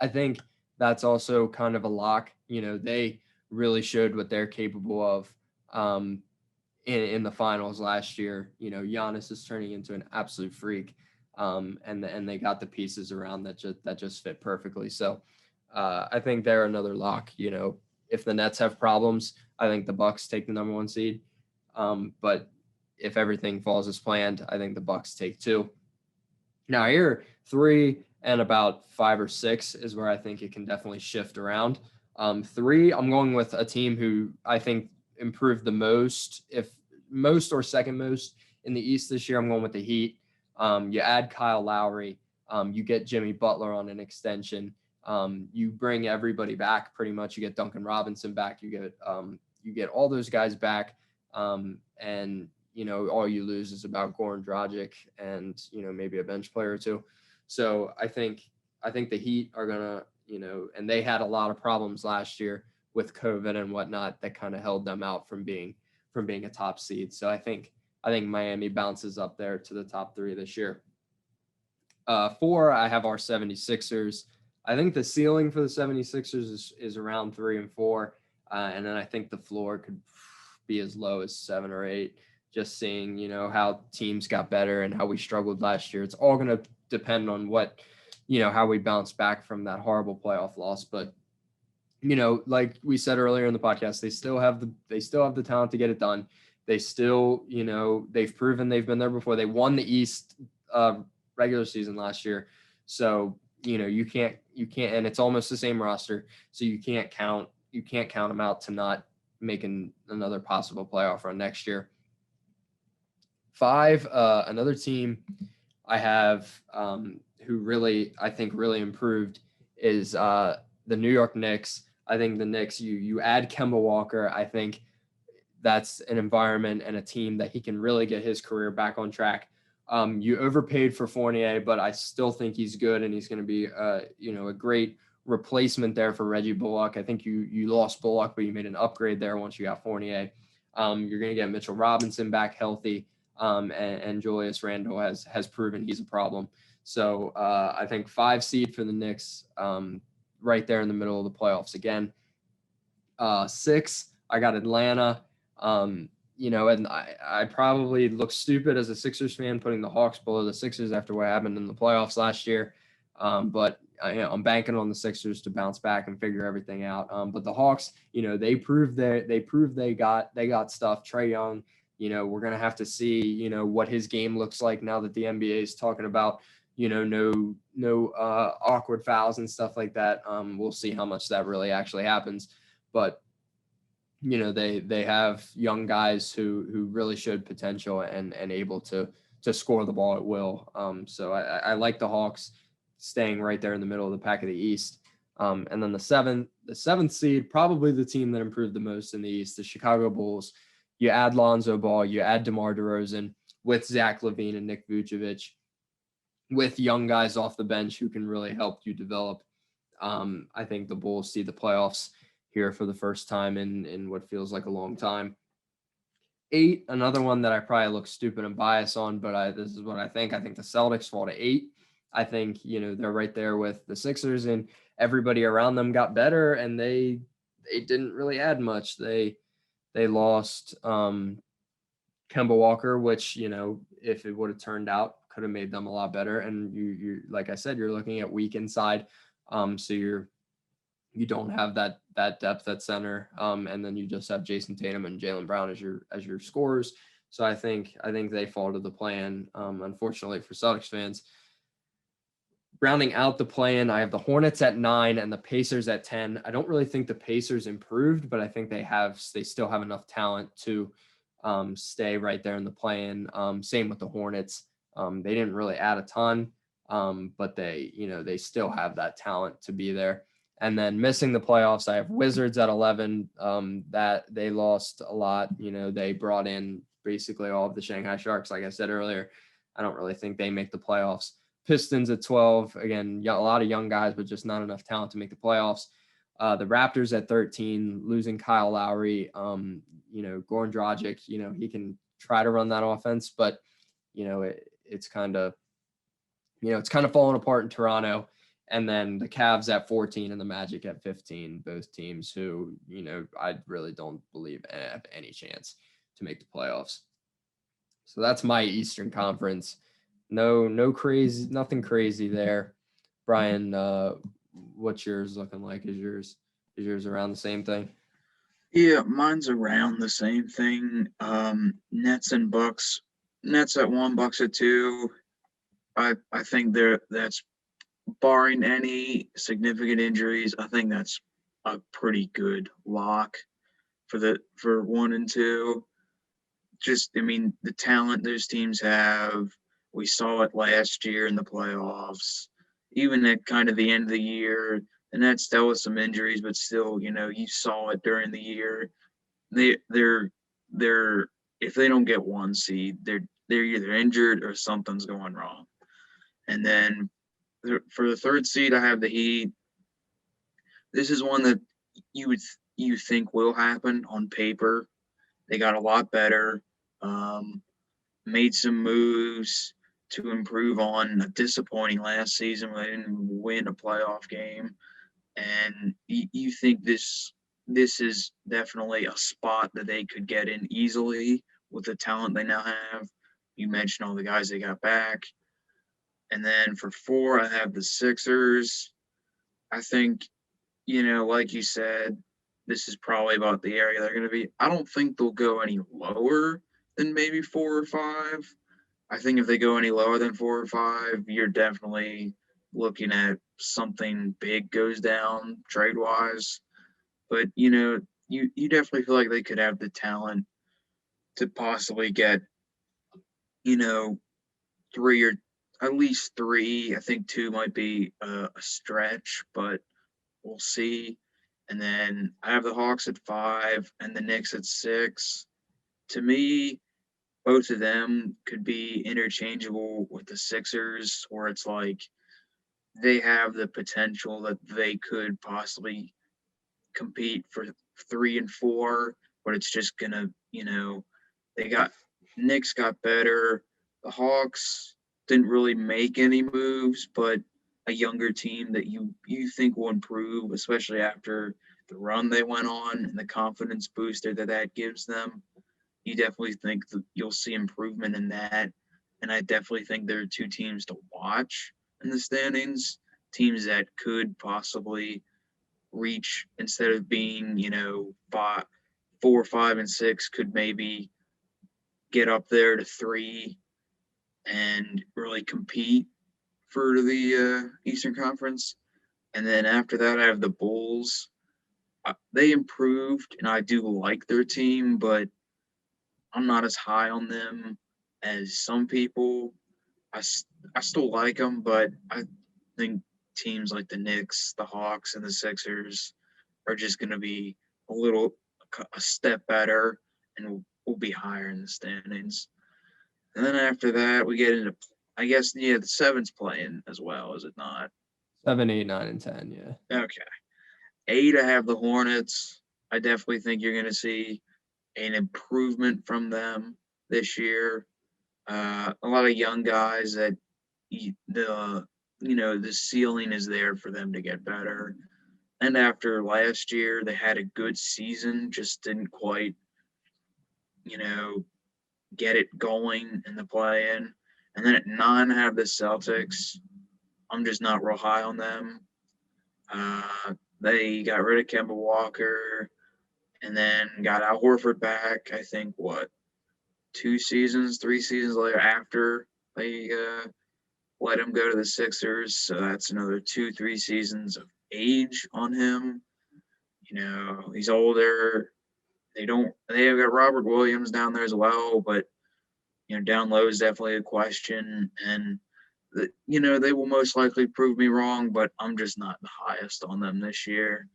I think that's also kind of a lock. They really showed what they're capable of in the finals last year. Giannis is turning into an absolute freak, and they got the pieces around that just fit perfectly. So I think they're another lock. If the Nets have problems, I think the Bucks take the number 1 seed. But if everything falls as planned, I think the Bucks take 2. Now here, 3 and about 5 or 6 is where I think it can definitely shift around. 3, I'm going with a team who I think improved the most, if most or second most in the East this year. I'm going with the Heat. You add Kyle Lowry, you get Jimmy Butler on an extension. You bring everybody back pretty much. You get Duncan Robinson back. You get all those guys back, and all you lose is about Goran Dragic and maybe a bench player or two. So I think the Heat are gonna and they had a lot of problems last year with COVID and whatnot that kind of held them out from being a top seed. So I think Miami bounces up there to the top 3 this year. 4, I have our 76ers. I think the ceiling for the 76ers is around 3 and 4. And then I think the floor could be as low as 7 or 8. Just seeing, how teams got better and how we struggled last year. It's all going to depend on how we bounce back from that horrible playoff loss. But, like we said earlier in the podcast, they still have the talent to get it done. They still, they've proven they've been there before. They won the East regular season last year. So, you can't, and it's almost the same roster. So you can't count them out to not making another possible playoff run next year. 5, another team I have who really, I think, really improved is the New York Knicks. I think the Knicks, you add Kemba Walker. I think that's an environment and a team that he can really get his career back on track. You overpaid for Fournier, but I still think he's good, and he's going to be a great replacement there for Reggie Bullock. I think you lost Bullock, but you made an upgrade there once you got Fournier. You're going to get Mitchell Robinson back healthy. And Julius Randle has proven he's a problem. So I think 5 seed for the Knicks, right there in the middle of the playoffs again. 6, I got Atlanta. And I probably look stupid as a Sixers fan putting the Hawks below the Sixers after what happened in the playoffs last year. But I'm banking on the Sixers to bounce back and figure everything out. But the Hawks, they proved they got stuff. Trae Young. We're going to have to see, what his game looks like now that the NBA is talking about, no awkward fouls and stuff like that. We'll see how much that really actually happens. But, they have young guys who really showed potential and able to score the ball at will. So I like the Hawks staying right there in the middle of the pack of the East. And then the seventh seed, probably the team that improved the most in the East, the Chicago Bulls. You add Lonzo Ball, you add DeMar DeRozan with Zach LaVine and Nick Vucevic, with young guys off the bench who can really help you develop. I think the Bulls see the playoffs here for the first time in what feels like a long time. 8, another one that I probably look stupid and biased on, but this is what I think. I think the Celtics fall to 8. I think, they're right there with the Sixers, and everybody around them got better, and they didn't really add much. They They lost Kemba Walker, which, if it would have turned out, could have made them a lot better. And you like I said, you're looking at weak inside. So you don't have that depth at center. And then you just have Jason Tatum and Jaylen Brown as your scorers. So I think they fall to the plan. Unfortunately for Celtics fans. Rounding out the plan, I have the Hornets at 9 and the Pacers at 10. I don't really think the Pacers improved, but I think they still have enough talent to stay right there in the plan. Same with the Hornets. They didn't really add a ton, but they still have that talent to be there. And then missing the playoffs, I have Wizards at 11. That they lost a lot. They brought in basically all of the Shanghai Sharks. Like I said earlier, I don't really think they make the playoffs. Pistons at 12. Again, a lot of young guys, but just not enough talent to make the playoffs. The Raptors at 13, losing Kyle Lowry. Goran Dragic, he can try to run that offense, but it's kind of falling apart in Toronto. And then the Cavs at 14 and the Magic at 15, both teams who, I really don't believe have any chance to make the playoffs. So that's my Eastern Conference. No crazy, nothing crazy there. Brian, what's yours looking like? Is yours around the same thing? Yeah, mine's around the same thing. Nets and Bucks. Nets at 1, Bucks at 2. I think that's barring any significant injuries. I think that's a pretty good lock for 1 and 2. The talent those teams have. We saw it last year in the playoffs. Even at kind of the end of the year, the Nets dealt with some injuries, but still, you saw it during the year. They're if they don't get 1 seed, they're either injured or something's going wrong. And then for the 3rd seed, I have the Heat. This is one that you think will happen on paper. They got a lot better. Made some moves to improve on a disappointing last season when they didn't win a playoff game. And you think this is definitely a spot that they could get in easily with the talent they now have. You mentioned all the guys they got back. And then for 4, I have the Sixers. I think, like you said, this is probably about the area they're going to be. I don't think they'll go any lower than maybe 4 or 5. I think if they go any lower than 4 or 5, you're definitely looking at something big goes down trade-wise. But, you definitely feel like they could have the talent to possibly get, 3 or at least 3. I think 2 might be a stretch, but we'll see. And then I have the Hawks at 5 and the Knicks at 6. To me, both of them could be interchangeable with the Sixers, where it's like they have the potential that they could possibly compete for 3 and 4, but it's just gonna, Knicks got better. The Hawks didn't really make any moves, but a younger team that you think will improve, especially after the run they went on and the confidence booster that gives them. You definitely think that you'll see improvement in that. And I definitely think there are 2 teams to watch in the standings, teams that could possibly reach, instead of being, 4, 5, and 6, could maybe get up there to 3 and really compete for the Eastern Conference. And then after that, I have the Bulls. They improved, and I do like their team, but I'm not as high on them as some people. I still like them, but I think teams like the Knicks, the Hawks, and the Sixers are just going to be a step better and will be higher in the standings. And then after that, we get into, I guess, the 7's playing as well, is it not? 7, 8, 9, and 10. Yeah. Okay. 8, I have the Hornets. I definitely think you're going to see an improvement from them this year. A lot of young guys that the ceiling is there for them to get better. And after last year, they had a good season, just didn't quite get it going in the play-in. And then at 9, I have the Celtics. I'm just not real high on them. They got rid of Kemba Walker and then got Al Horford back, I think, 3 seasons later after they let him go to the Sixers. So that's another 3 seasons of age on him. He's older. They have got Robert Williams down there as well, but down low is definitely a question. And they will most likely prove me wrong, but I'm just not the highest on them this year.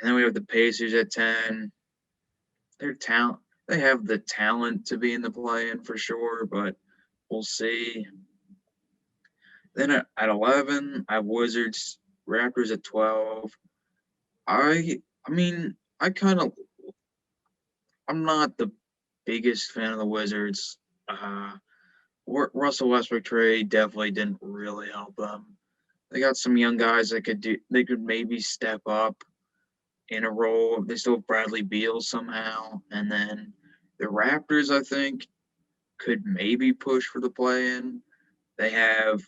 And then we have the Pacers at 10. They have the talent to be in the play-in for sure, but we'll see. Then at 11, I have Wizards, Raptors at 12. I mean, I'm not the biggest fan of the Wizards. Russell Westbrook trade definitely didn't really help them. They got some young guys that they could maybe step up in a role. They still have Bradley Beal somehow. And then the Raptors, I think, could maybe push for the play-in. They have,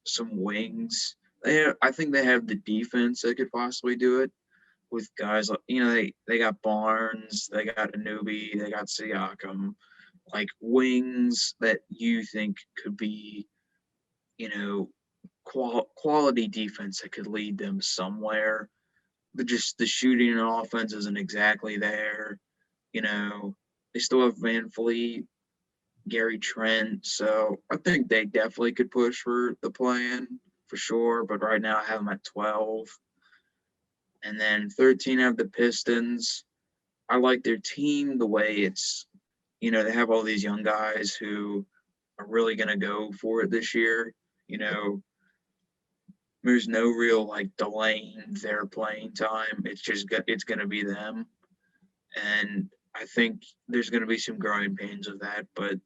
some wings. I think they have the defense that could possibly do it with guys like, they got Barnes, they got Anunoby, they got Siakam, like wings that you think could be, quality defense that could lead them somewhere. But just the shooting and offense isn't exactly there. They still have Van Fleet, Gary Trent, so I think they definitely could push for the play-in for sure. But right now I have them at 12. And then 13, I have the Pistons. I like their team the way it's, they have all these young guys who are really going to go for it this year. There's no real delaying their playing time. It's going to be them. And I think there's going to be some growing pains of that, but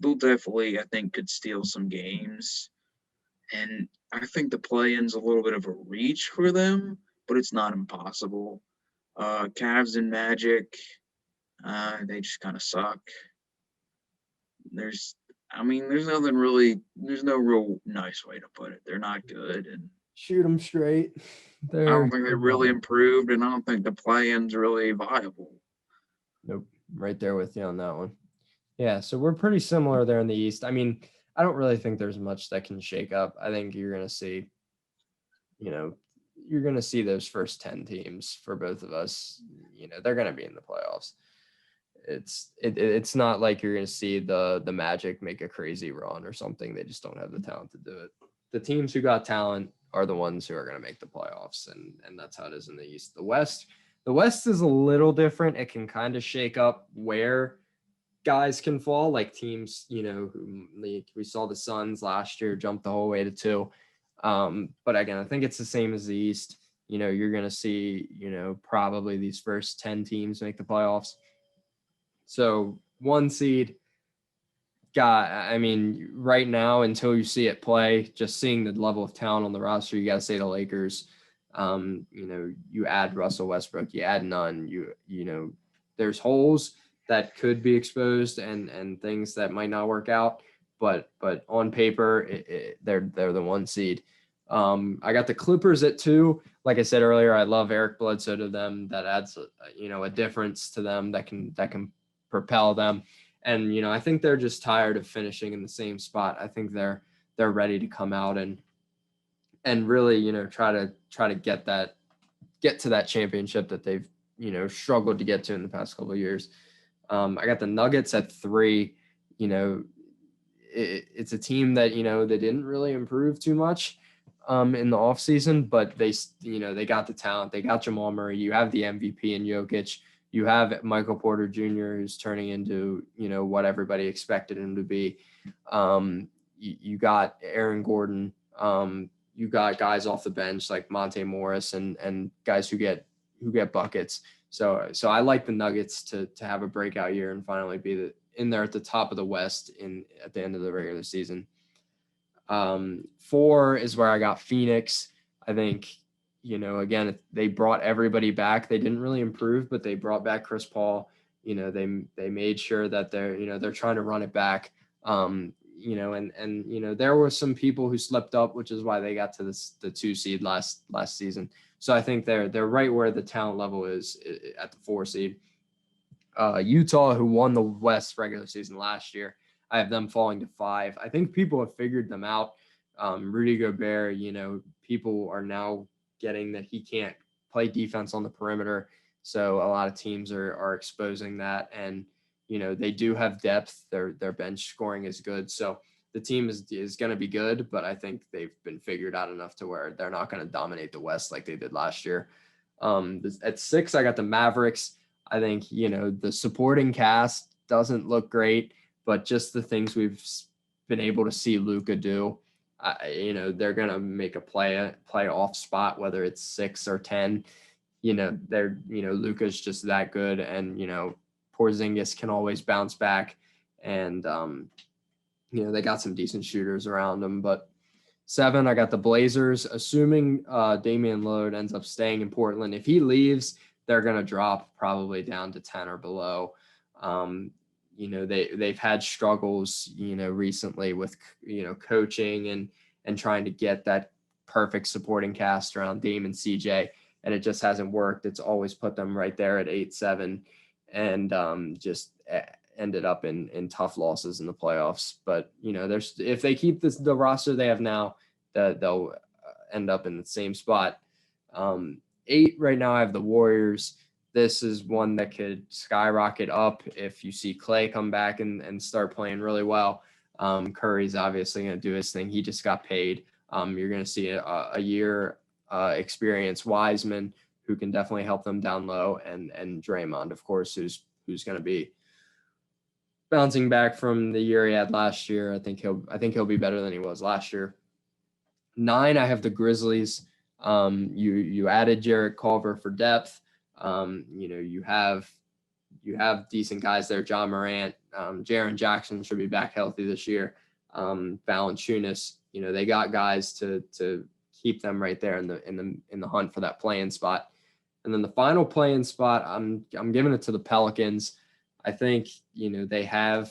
they'll definitely, I think, could steal some games. And I think the play-in's a little bit of a reach for them, but it's not impossible. Cavs and Magic, they just kind of suck. There's nothing really. There's no real nice way to put it. They're not good, and Shoot them straight. I don't think they really improved, and I don't think the play-in's really viable. Nope, right there with you on that one. Yeah, so we're pretty similar there in the East. I mean, I don't really think there's much that can shake up. I think you're going to see, you're going to see those first 10 teams for both of us. They're going to be in the playoffs. It's not like you're going to see the Magic make a crazy run or something. They just don't have the talent to do it. The teams who got talent are the ones who are going to make the playoffs, and that's how it is in the East. The West is a little different. It can kind of shake up where guys can fall, like teams, we saw the Suns last year jump the whole way to 2. But again, I think it's the same as the East. You're going to see, probably these first 10 teams make the playoffs. So 1 seed, right now, until you see it play, just seeing the level of talent on the roster, you got to say the Lakers. You add Russell Westbrook, you add none, there's holes that could be exposed and things that might not work out, but on paper, they're the 1 seed. I got the Clippers at 2. Like I said earlier, I love Eric Bledsoe to them. That adds a difference to them that can propel them. And I think they're just tired of finishing in the same spot. I think they're ready to come out and really try to get to that championship that they've struggled to get to in the past couple of years. I got the Nuggets at 3. It's a team that they didn't really improve too much in the offseason, but they got the talent. They got Jamal Murray. You have the MVP in Jokic. You have Michael Porter Jr., who's turning into what everybody expected him to be. You got Aaron Gordon. You got guys off the bench like Monte Morris and guys who get buckets. So I like the Nuggets to have a breakout year and finally be in there at the top of the West at the end of the regular season. 4 is where I got Phoenix. I think, again, they brought everybody back. They didn't really improve, but they brought back Chris Paul. they made sure that they're trying to run it back. And there were some people who slipped up, which is why they got to the 2 seed last season. So I think they're right where the talent level is at the 4 seed. Utah, who won the West regular season last year, I have them falling to 5. I think people have figured them out. Rudy Gobert, people are now getting that he can't play defense on the perimeter. So a lot of teams are exposing that. And, they do have depth. Their bench scoring is good. So the team is going to be good, but I think they've been figured out enough to where they're not going to dominate the West like they did last year. At 6, I got the Mavericks. I think, the supporting cast doesn't look great, but just the things we've been able to see Luka do, they're going to make a playoff spot, whether it's 6 or 10. Luka's just that good, and, Porzingis can always bounce back, and, they got some decent shooters around them. But 7, I got the Blazers, assuming Damian Lillard ends up staying in Portland. If he leaves, they're going to drop probably down to 10 or below. They've had struggles, recently with, coaching and trying to get that perfect supporting cast around Dame and CJ, and it just hasn't worked. It's always put them right there at 8-7 and just ended up in tough losses in the playoffs. But, if they keep the roster they have now, they'll end up in the same spot. 8 right now, I have the Warriors. This is one that could skyrocket up if you see Clay come back and start playing really well. Curry's obviously going to do his thing. He just got paid. You're going to see a year experience Wiseman, who can definitely help them down low, and Draymond, of course, who's going to be bouncing back from the year he had last year. I think he'll be better than he was last year. 9, I have the Grizzlies. You added Jarrett Culver for depth. You have decent guys there. John Morant, Jaren Jackson should be back healthy this year. Valanciunas, they got guys to keep them right there in the hunt for that play-in spot. And then the final play-in spot, I'm giving it to the Pelicans. I think they have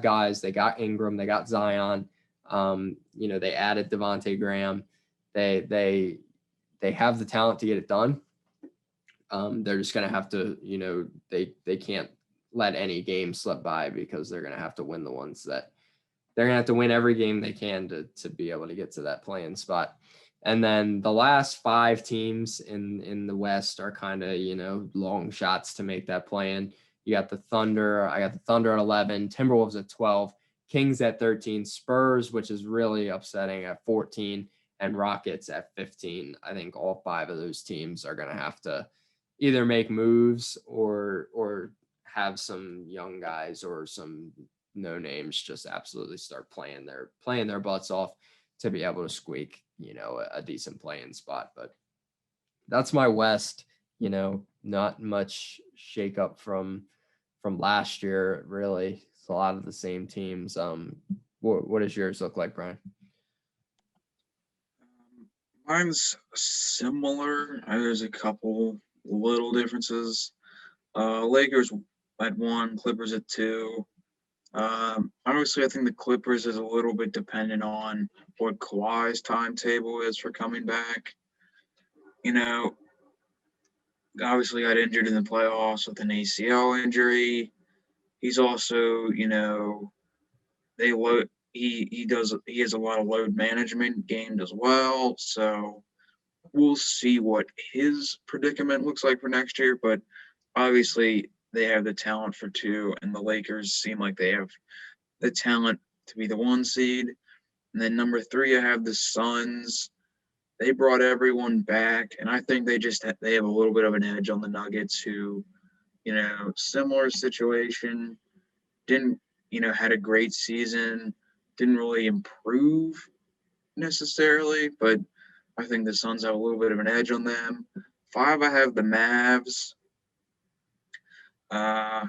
guys. They got Ingram, they got Zion. They added Devontae Graham. They have the talent to get it done. They're just going to have to, they can't let any game slip by, because they're going to have to win the ones that they're going to have to win every game they can to be able to get to that play-in spot. And then the last 5 teams in the West are kind of, long shots to make that play-in. You got the Thunder. I got the Thunder at 11, Timberwolves at 12, Kings at 13, Spurs, which is really upsetting, at 14, and Rockets at 15. I think all 5 of those teams are going to have to either make moves or have some young guys or some no names just absolutely start playing their butts off to be able to squeak, a decent play-in spot. But that's my West. Not much shakeup from last year, really. It's a lot of the same teams. What does yours look like, Brian? Mine's similar. There's a couple little differences. Lakers at 1, Clippers at 2. Obviously, I think the Clippers is a little bit dependent on what Kawhi's timetable is for coming back. Obviously got injured in the playoffs with an ACL injury. He's also, he has a lot of load management gained as well. So we'll see what his predicament looks like for next year. But obviously they have the talent for 2, and the Lakers seem like they have the talent to be the 1 seed. And then number 3, I have the Suns. They brought everyone back, and I think they have a little bit of an edge on the Nuggets, who, similar situation, didn't, had a great season, didn't really improve necessarily, but I think the Suns have a little bit of an edge on them. 5, I have the Mavs. I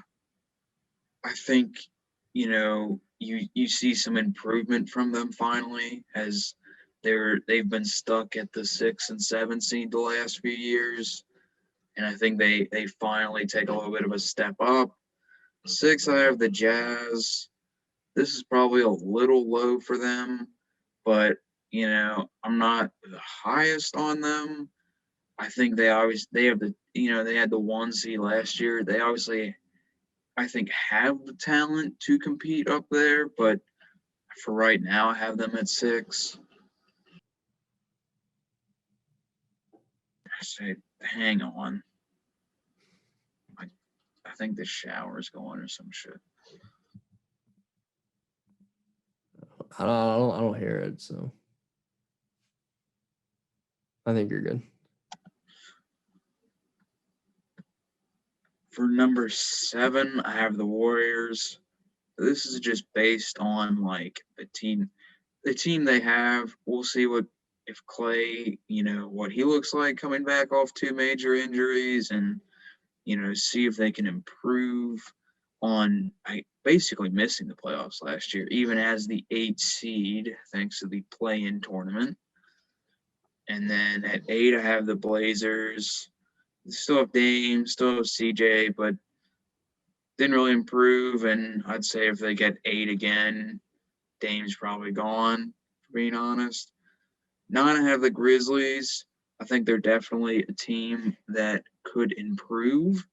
think, you see some improvement from them finally, as they've been stuck at the 6 and 7 seed the last few years. and I think they finally take a little bit of a step up. 6, I have the Jazz. This is probably a little low for them, but I'm not the highest on them. I think they have they had the 1 seed last year. They obviously, I think, have the talent to compete up there, but for right now, I have them at 6. I say, hang on. I think the shower's going or some shit. I don't hear it, so I think you're good. For number 7, I have the Warriors. This is just based on like the team they have. We'll see if Clay, what he looks like coming back off 2 major injuries, and see if they can improve on basically missing the playoffs last year, even as the 8 seed, thanks to the play-in tournament. And then at 8, I have the Blazers. Still have Dame, still have CJ, but didn't really improve. And I'd say if they get 8 again, Dame's probably gone, for being honest. 9, I have the Grizzlies. I think they're definitely a team that could improve.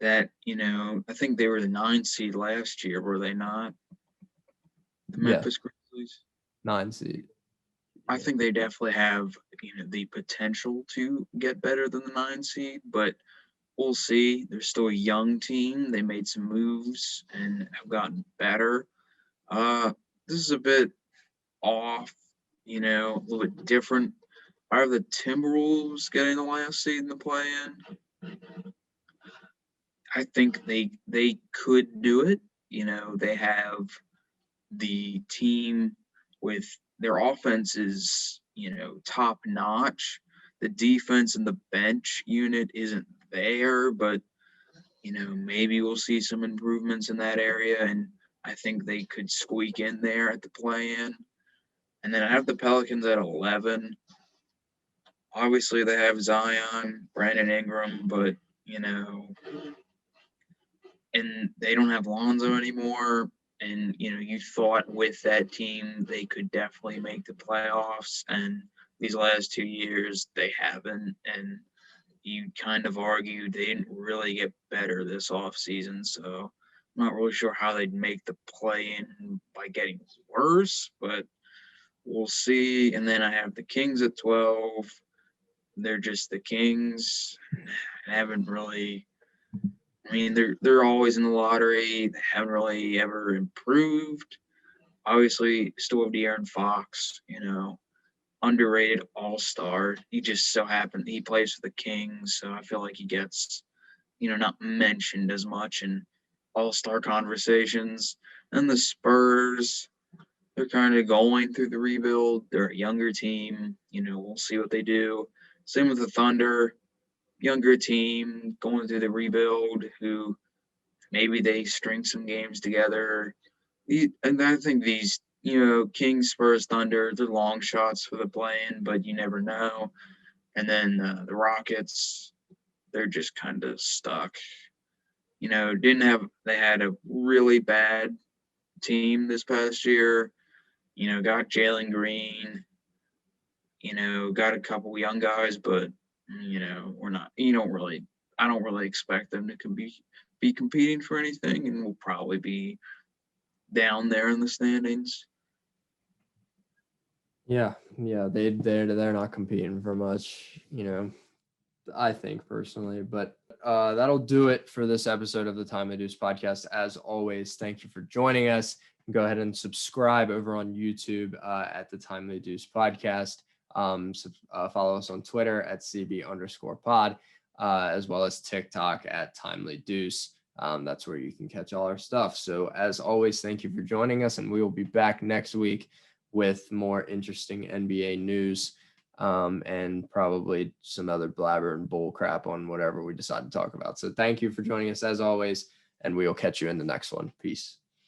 That, I think they were the 9 seed last year, were they not? The Memphis Grizzlies? 9 seed. I think they definitely have, the potential to get better than the 9 seed, but we'll see. They're still a young team. They made some moves and have gotten better. This is a bit off, a little bit different. I have the Timberwolves getting the last seed in the play-in. I think they could do it. They have the team with their offense is, top notch. The defense and the bench unit isn't there, but maybe we'll see some improvements in that area, and I think they could squeak in there at the play-in. And then I have the Pelicans at 11. Obviously, they have Zion, Brandon Ingram, but and they don't have Lonzo anymore. And you thought with that team they could definitely make the playoffs, and these last 2 years they haven't. And you kind of argued they didn't really get better this offseason, so I'm not really sure how they'd make the play-in by getting worse, but we'll see. And then I have the Kings at 12. They're just the Kings. I haven't really. I mean, they're always in the lottery. They haven't really ever improved. Obviously, still have De'Aaron Fox. Underrated all-star. He just so happened he plays for the Kings, so I feel like he gets, not mentioned as much in all-star conversations. And the Spurs, they're kind of going through the rebuild. They're a younger team. We'll see what they do. Same with the Thunder, younger team going through the rebuild, who maybe they string some games together. And I think these, Kings, Spurs, Thunder, they're long shots for the play-in, but you never know. And then the Rockets, they're just kind of stuck. They had a really bad team this past year. Got Jalen Green, got a couple young guys, but we're not. I don't really expect them to be competing for anything, and we'll probably be down there in the standings. Yeah, they're not competing for much, I think personally, but that'll do it for this episode of the Timely Deuce podcast. As always, thank you for joining us. Go ahead and subscribe over on YouTube at the Timely Deuce podcast. Follow us on Twitter at CB_pod, as well as TikTok at Timely Deuce. That's where you can catch all our stuff. So as always, thank you for joining us, and we will be back next week with more interesting NBA news, and probably some other blabber and bull crap on whatever we decide to talk about. So thank you for joining us as always, and we will catch you in the next one. Peace.